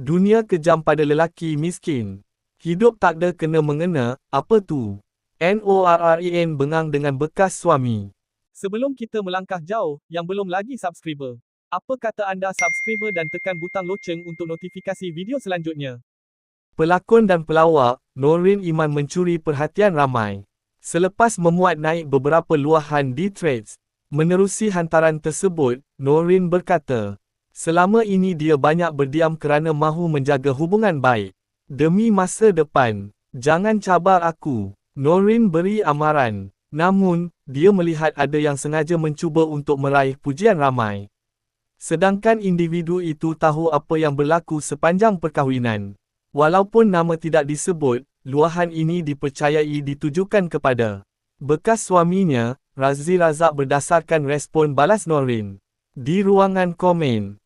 Dunia kejam pada lelaki miskin. Hidup tak ada kena-mengena, apa tu? Norrin bengang dengan bekas suami. Sebelum kita melangkah jauh, yang belum lagi subscriber, apa kata anda subscriber dan tekan butang loceng untuk notifikasi video selanjutnya? Pelakon dan pelawak, Norrin Iman mencuri perhatian ramai. Selepas memuat naik beberapa luahan di Threads, menerusi hantaran tersebut, Norrin berkata, selama ini dia banyak berdiam kerana mahu menjaga hubungan baik. Demi masa depan, jangan cabar aku, Norrin beri amaran. Namun, dia melihat ada yang sengaja mencuba untuk meraih pujian ramai. Sedangkan individu itu tahu apa yang berlaku sepanjang perkahwinan. Walaupun nama tidak disebut, luahan ini dipercayai ditujukan kepada bekas suaminya, Razi Razak berdasarkan respon balas Norrin. Di ruangan komen,